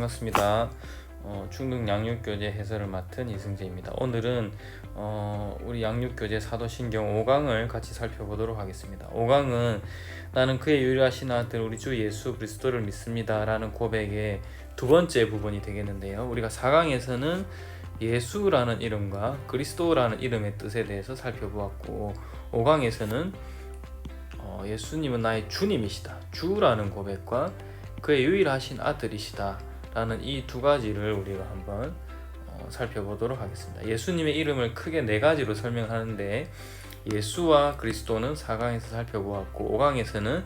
반갑습니다. 중등 양육교재 해설을 맡은 이승재입니다. 오늘은 우리 양육교재 사도신경 5강을 같이 살펴보도록 하겠습니다. 5강은 나는 그의 유일하신 아들 우리 주 예수 그리스도를 믿습니다 라는 고백의 두 번째 부분이 되겠는데요. 우리가 4강에서는 예수라는 이름과 그리스도라는 이름의 뜻에 대해서 살펴보았고, 5강에서는 예수님은 나의 주님이시다, 주라는 고백과 그의 유일하신 아들이시다 라는 이 두 가지를 우리가 한번 살펴보도록 하겠습니다. 예수님의 이름을 크게 네 가지로 설명하는데, 예수와 그리스도는 4강에서 살펴보았고, 5강에서는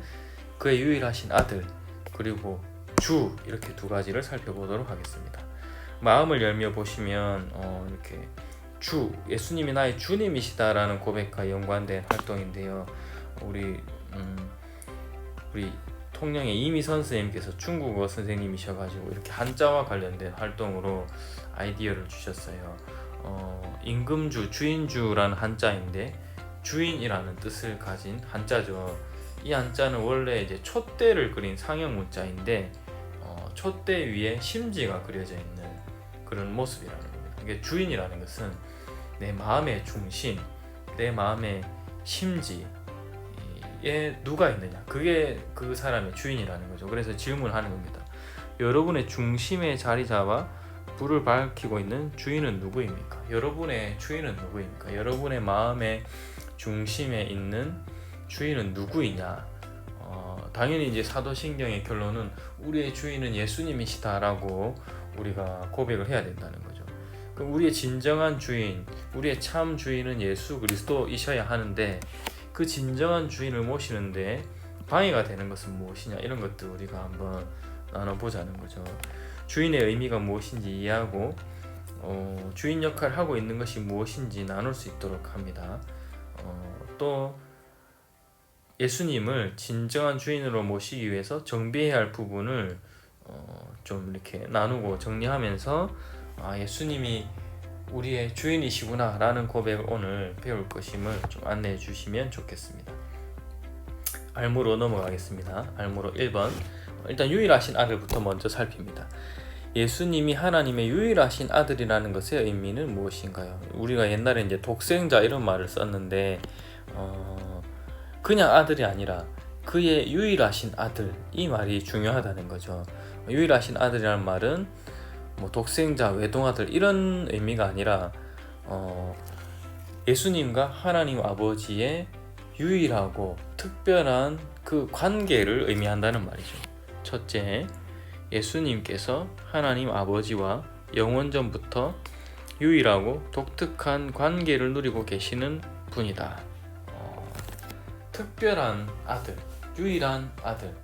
그의 유일하신 아들 그리고 주, 이렇게 두 가지를 살펴보도록 하겠습니다. 마음을 열며 보시면 이렇게 주, 예수님이 나의 주님이시다 라는 고백과 연관된 활동인데요. 우리 통영의 이미선 선생님께서 중국어 선생님이셔가지고 이렇게 한자와 관련된 활동으로 아이디어를 주셨어요. 임금주, 주인주라는 한자인데 주인이라는 뜻을 가진 한자죠. 이 한자는 원래 이제 촛대를 그린 상형 문자인데 촛대 위에 심지가 그려져 있는 그런 모습이라는 겁니다. 이게 주인이라는 것은 내 마음의 중심, 내 마음의 심지에 누가 있느냐, 그게 그 사람의 주인이라는 거죠. 그래서 질문하는 겁니다. 여러분의 중심에 자리 잡아 불을 밝히고 있는 주인은 누구입니까? 여러분의 주인은 누구입니까? 여러분의 마음의 중심에 있는 주인은 누구이냐? 당연히 이제 사도신경의 결론은 우리의 주인은 예수님이시다라고 우리가 고백을 해야 된다는 거죠. 그럼 우리의 진정한 주인, 우리의 참 주인은 예수 그리스도이셔야 하는데, 그 진정한 주인을 모시는데 방해가 되는 것은 무엇이냐, 이런 것들 우리가 한번 나눠보자는 거죠. 주인의 의미가 무엇인지 이해하고 주인 역할을 하고 있는 것이 무엇인지 나눌 수 있도록 합니다. 또 예수님을 진정한 주인으로 모시기 위해서 정비해야 할 부분을 좀 이렇게 나누고 정리하면서 예수님이 우리의 주인이시구나 라는 고백을 오늘 배울 것임을 좀 안내해 주시면 좋겠습니다. 알무로 넘어가겠습니다. 알무로 1번, 일단 유일하신 아들부터 먼저 살핍니다. 예수님이 하나님의 유일하신 아들이라는 것의 의미는 무엇인가요? 우리가 옛날에 이제 독생자 이런 말을 썼는데 그냥 아들이 아니라 그의 유일하신 아들, 이 말이 중요하다는 거죠. 유일하신 아들이라는 말은 뭐 독생자, 외동아들 이런 의미가 아니라 예수님과 하나님 아버지의 유일하고 특별한 그 관계를 의미한다는 말이죠. 첫째, 예수님께서 하나님 아버지와 영원전부터 유일하고 독특한 관계를 누리고 계시는 분이다. 특별한 아들, 유일한 아들,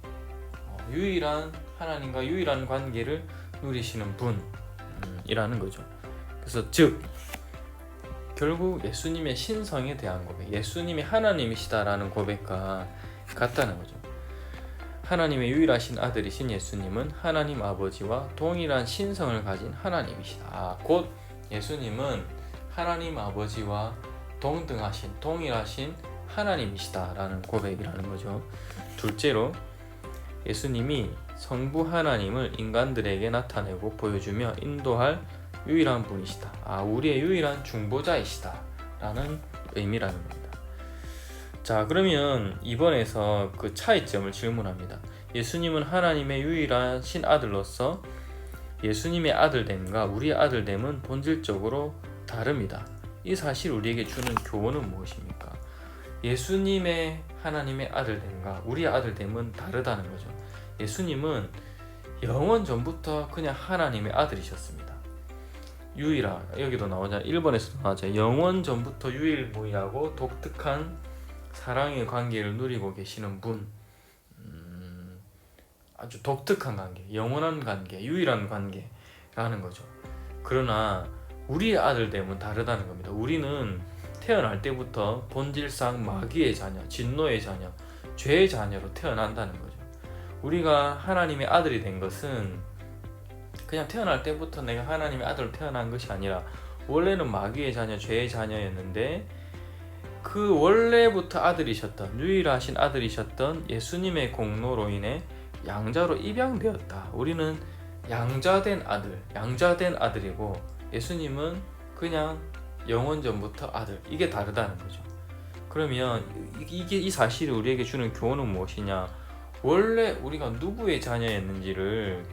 유일한 하나님과 유일한 관계를 누리시는 분이라는 거죠. 그래서 즉 결국 예수님의 신성에 대한 고백, 예수님이 하나님이시다라는 고백과 같다는 거죠. 하나님의 유일하신 아들이신 예수님은 하나님 아버지와 동일한 신성을 가진 하나님이시다. 곧 예수님은 하나님 아버지와 동등하신, 동일하신 하나님이시다라는 고백이라는 거죠. 둘째로, 예수님이 성부 하나님을 인간들에게 나타내고 보여주며 인도할 유일한 분이시다. 우리의 유일한 중보자이시다 라는 의미라는 겁니다. 자, 그러면 이번에서 그 차이점을 질문합니다. 예수님은 하나님의 유일하신 아들로서 예수님의 아들됨과 우리의 아들됨은 본질적으로 다릅니다. 이 사실 우리에게 주는 교훈은 무엇입니까? 예수님의 하나님의 아들됨과 우리의 아들됨은 다르다는 거죠. 예수님은 영원 전부터 그냥 하나님의 아들이셨습니다. 여기도 나오잖아요. 1번에서도 나오잖아요. 영원 전부터 유일무이하고 독특한 사랑의 관계를 누리고 계시는 분, 아주 독특한 관계, 영원한 관계, 유일한 관계라는 거죠. 그러나 우리의 아들됨은 다르다는 겁니다. 우리는 태어날 때부터 본질상 마귀의 자녀, 진노의 자녀, 죄의 자녀로 태어난다는 거죠. 우리가 하나님의 아들이 된 것은 그냥 태어날 때부터 내가 하나님의 아들로 태어난 것이 아니라 원래는 마귀의 자녀, 죄의 자녀였는데 그 원래부터 아들이셨던, 유일하신 아들이셨던 예수님의 공로로 인해 양자로 입양되었다. 우리는 양자된 아들이고 예수님은 그냥 영원 전부터 아들. 이게 다르다는 거죠. 그러면 이 사실이 우리에게 주는 교훈은 무엇이냐? 원래 우리가 누구의 자녀였는지를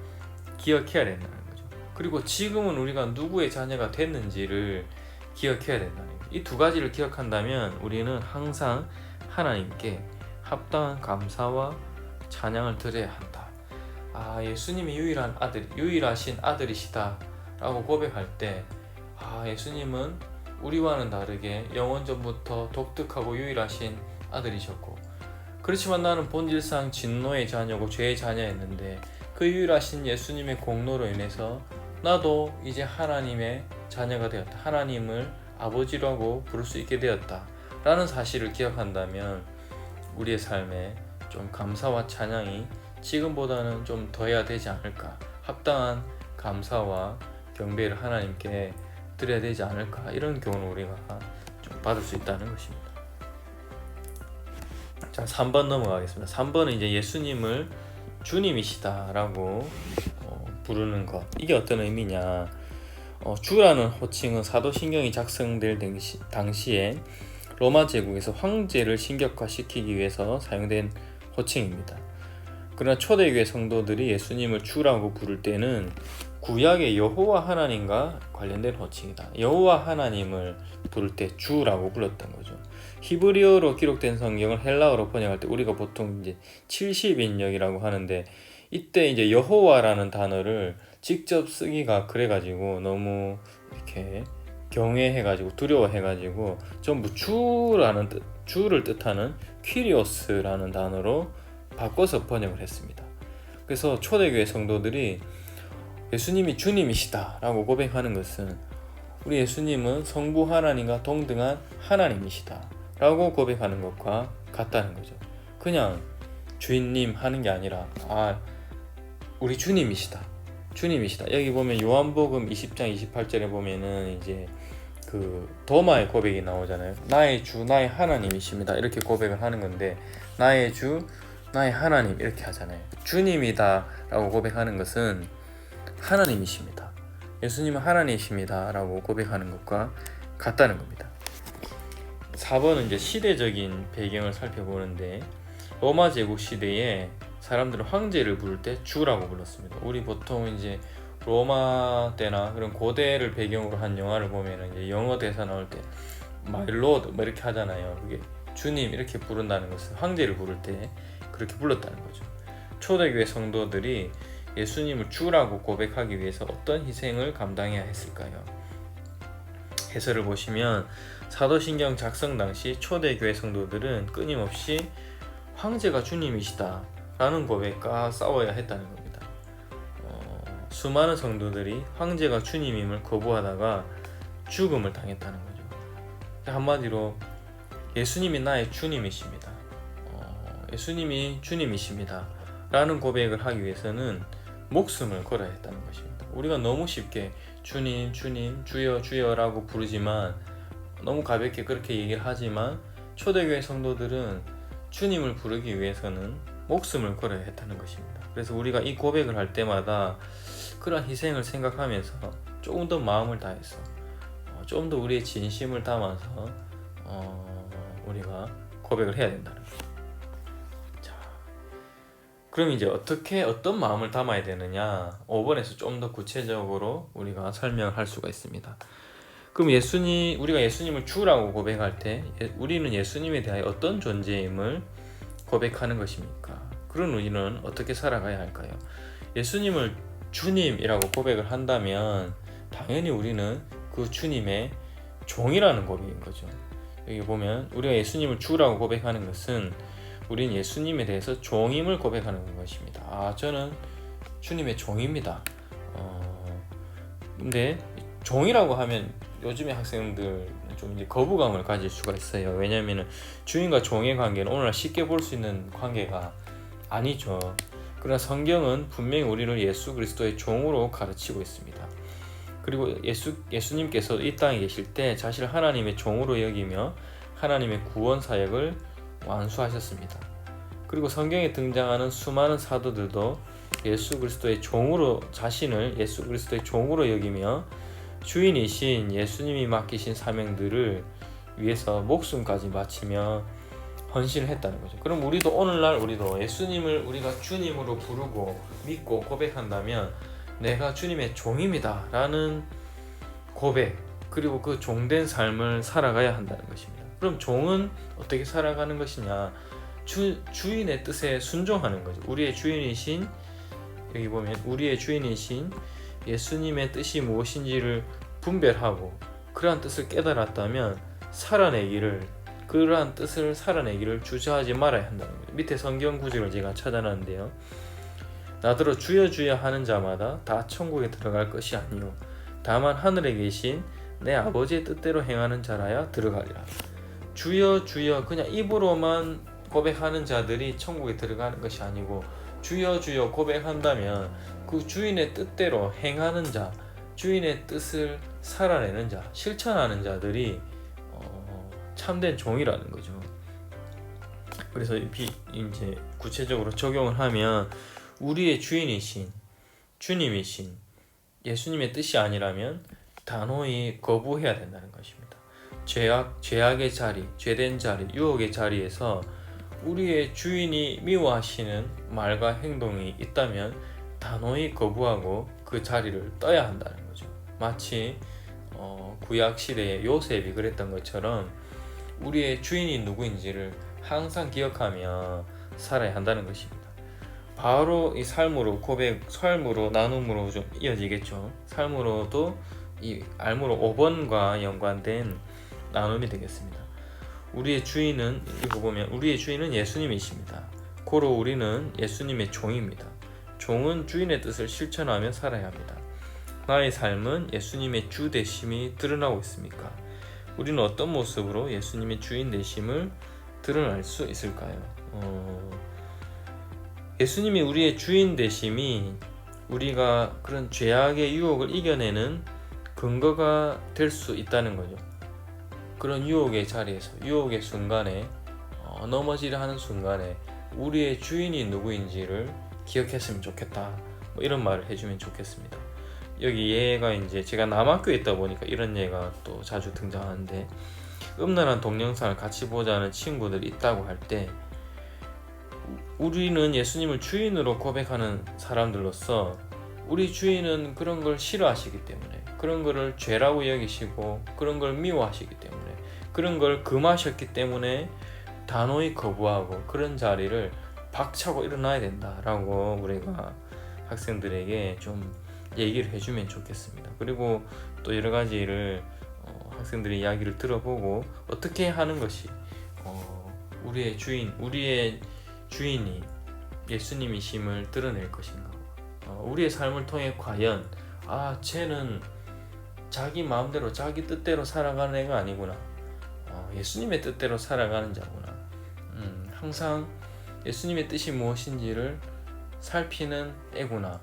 기억해야 된다는 거죠. 그리고 지금은 우리가 누구의 자녀가 됐는지를 기억해야 된다는 거죠. 이 두 가지를 기억한다면 우리는 항상 하나님께 합당한 감사와 찬양을 드려야 한다. 예수님이 유일하신 아들이시다 라고 고백할 때 예수님은 우리와는 다르게 영원전부터 독특하고 유일하신 아들이셨고, 그렇지만 나는 본질상 진노의 자녀고 죄의 자녀였는데 그 유일하신 예수님의 공로로 인해서 나도 이제 하나님의 자녀가 되었다. 하나님을 아버지라고 부를 수 있게 되었다 라는 사실을 기억한다면 우리의 삶에 좀 감사와 찬양이 지금보다는 좀 더해야 되지 않을까, 합당한 감사와 경배를 하나님께 드려야 되지 않을까, 이런 교훈을 우리가 좀 받을 수 있다는 것입니다. 자, 3번 넘어가겠습니다. 3번은 이제 예수님을 주님이시다라고 부르는 것. 이게 어떤 의미냐? 주라는 호칭은 사도신경이 작성될 당시에 로마 제국에서 황제를 신격화시키기 위해서 사용된 호칭입니다. 그러나 초대교회 성도들이 예수님을 주라고 부를 때는 구약의 여호와 하나님과 관련된 호칭이다. 여호와 하나님을 부를 때 주라고 불렀던 거죠. 히브리어로 기록된 성경을 헬라어로 번역할 때 우리가 보통 이제 70인역이라고 하는데, 이때 이제 여호와라는 단어를 직접 쓰기가 그래가지고 너무 이렇게 경외해가지고 두려워해가지고 전부 주를 뜻하는 퀴리오스라는 단어로 바꿔서 번역을 했습니다. 그래서 초대교회 성도들이 예수님이 주님이시다 라고 고백하는 것은 우리 예수님은 성부 하나님과 동등한 하나님이시다 라고 고백하는 것과 같다는 거죠. 그냥 주인님 하는 게 아니라 우리 주님이시다. 여기 보면 요한복음 20장 28절에 보면은 이제 그 도마의 고백이 나오잖아요. 나의 주, 나의 하나님이십니다. 이렇게 고백을 하는 건데, 나의 주, 나의 하나님 이렇게 하잖아요. 주님이다 라고 고백하는 것은 하나님이십니다. 예수님은 하나님이십니다 라고 고백하는 것과 같다는 겁니다. 4번은 이제 시대적인 배경을 살펴보는데, 로마 제국 시대에 사람들은 황제를 부를 때 주라고 불렀습니다. 우리 보통 이제 로마 때나 그런 고대를 배경으로 한 영화를 보면 이제 영어 대사 나올 때 My Lord 뭐 이렇게 하잖아요. 그게 주님 이렇게 부른다는 것은 황제를 부를 때 그렇게 불렀다는 거죠. 초대교회 성도들이 예수님을 주라고 고백하기 위해서 어떤 희생을 감당해야 했을까요? 해설을 보시면 사도신경 작성 당시 초대교회 성도들은 끊임없이 황제가 주님이시다 라는 고백과 싸워야 했다는 겁니다. 수많은 성도들이 황제가 주님임을 거부하다가 죽음을 당했다는 거죠. 한마디로 예수님이 나의 주님이십니다. 예수님이 주님이십니다 라는 고백을 하기 위해서는 목숨을 걸어야 했다는 것입니다. 우리가 너무 쉽게 주님, 주님, 주여, 주여라고 부르지만, 너무 가볍게 그렇게 얘기를 하지만 초대교회 성도들은 주님을 부르기 위해서는 목숨을 걸어야 했다는 것입니다. 그래서 우리가 이 고백을 할 때마다 그런 희생을 생각하면서 조금 더 마음을 다해서 조금 더 우리의 진심을 담아서 우리가 고백을 해야 된다는 거죠. 자, 그럼 이제 어떤 마음을 담아야 되느냐, 5번에서 좀 더 구체적으로 우리가 설명을 할 수가 있습니다. 그럼 우리가 예수님을 주라고 고백할 때 우리는 예수님에 대하여 어떤 존재임을 고백하는 것입니까? 그런 우리는 어떻게 살아가야 할까요? 예수님을 주님이라고 고백을 한다면 당연히 우리는 그 주님의 종이라는 고백인 거죠. 여기 보면 우리가 예수님을 주라고 고백하는 것은 우리는 예수님에 대해서 종임을 고백하는 것입니다. 저는 주님의 종입니다. 근데 종이라고 하면 요즘의 학생들 좀 이제 거부감을 가질 수가 있어요. 왜냐하면 주인과 종의 관계는 오늘날 쉽게 볼 수 있는 관계가 아니죠. 그러나 성경은 분명히 우리를 예수 그리스도의 종으로 가르치고 있습니다. 그리고 예수님께서 이 땅에 계실 때 자신을 하나님의 종으로 여기며 하나님의 구원 사역을 완수하셨습니다. 그리고 성경에 등장하는 수많은 사도들도 예수 그리스도의 종으로 자신을 예수 그리스도의 종으로 여기며 주인이신 예수님이 맡기신 사명들을 위해서 목숨까지 바치며 헌신을 했다는 거죠. 그럼 우리도 오늘날 우리도 예수님을 우리가 주님으로 부르고 믿고 고백한다면 내가 주님의 종입니다 라는 고백, 그리고 그 종된 삶을 살아가야 한다는 것입니다. 그럼 종은 어떻게 살아가는 것이냐? 주인의 뜻에 순종하는 거죠. 우리의 주인이신, 여기 보면 우리의 주인이신 예수님의 뜻이 무엇인지를 분별하고 그러한 뜻을 깨달았다면 그러한 뜻을 살아내기를 주저하지 말아야 한다는 거예요. 밑에 성경 구절을 제가 찾아놨는데요. 나더러 주여 주여 하는 자마다 다 천국에 들어갈 것이 아니요 다만 하늘에 계신 내 아버지의 뜻대로 행하는 자라야 들어가리라. 주여 주여 그냥 입으로만 고백하는 자들이 천국에 들어가는 것이 아니고 주여 주여 고백한다면 그 주인의 뜻대로 행하는 자, 주인의 뜻을 살아내는 자, 실천하는 자들이 참된 종이라는 거죠. 그래서 이제 구체적으로 적용을 하면 우리의 주인이신 주님이신 예수님의 뜻이 아니라면 단호히 거부해야 된다는 것입니다. 죄악의 자리, 죄된 자리, 유혹의 자리에서 우리의 주인이 미워하시는 말과 행동이 있다면 단호히 거부하고 그 자리를 떠야 한다는 거죠. 마치 구약 시대의 요셉이 그랬던 것처럼 우리의 주인이 누구인지를 항상 기억하며 살아야 한다는 것입니다. 바로 이 삶으로 삶으로 나눔으로 좀 이어지겠죠. 삶으로도 이 알므로 5번과 연관된 나눔이 되겠습니다. 우리의 주인은, 이거 보면 우리의 주인은 예수님이십니다. 고로 우리는 예수님의 종입니다. 종은 주인의 뜻을 실천하며 살아야 합니다. 나의 삶은 예수님의 주 되심이 드러나고 있습니까? 우리는 어떤 모습으로 예수님의 주인 되심을 드러낼 수 있을까요? 예수님이 우리의 주인 되심이 우리가 그런 죄악의 유혹을 이겨내는 근거가 될 수 있다는 거죠. 그런 유혹의 자리에서, 유혹의 순간에, 넘어지려 하는 순간에 우리의 주인이 누구인지를 기억했으면 좋겠다, 뭐 이런 말을 해주면 좋겠습니다. 여기 예가 이제 제가 남학교에 있다 보니까 이런 예가 또 자주 등장하는데, 음란한 동영상을 같이 보자는 친구들이 있다고 할 때 우리는 예수님을 주인으로 고백하는 사람들로서 우리 주인은 그런 걸 싫어하시기 때문에, 그런 거를 죄라고 여기시고 그런 걸 미워하시기 때문에, 그런 걸 금하셨기 때문에 단호히 거부하고 그런 자리를 박차고 일어나야 된다라고 우리가 학생들에게 좀 얘기를 해주면 좋겠습니다. 그리고 또 여러 가지를 학생들의 이야기를 들어보고 어떻게 하는 것이 우리의 주인이 예수님이심을 드러낼 것인가, 우리의 삶을 통해 과연 쟤는 자기 마음대로 자기 뜻대로 살아가는 애가 아니구나, 예수님의 뜻대로 살아가는 자구나, 항상 예수님의 뜻이 무엇인지를 살피는 애구나,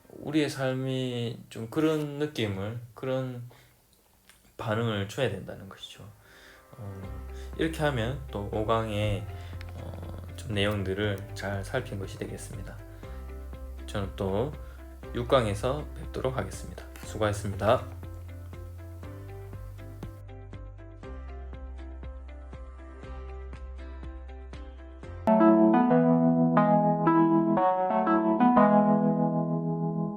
우리의 삶이 좀 그런 느낌을, 그런 반응을 줘야 된다는 것이죠. 이렇게 하면 또 5강의 좀 내용들을 잘 살핀 것이 되겠습니다. 저는 또 6강에서 뵙도록 하겠습니다. 수고하셨습니다.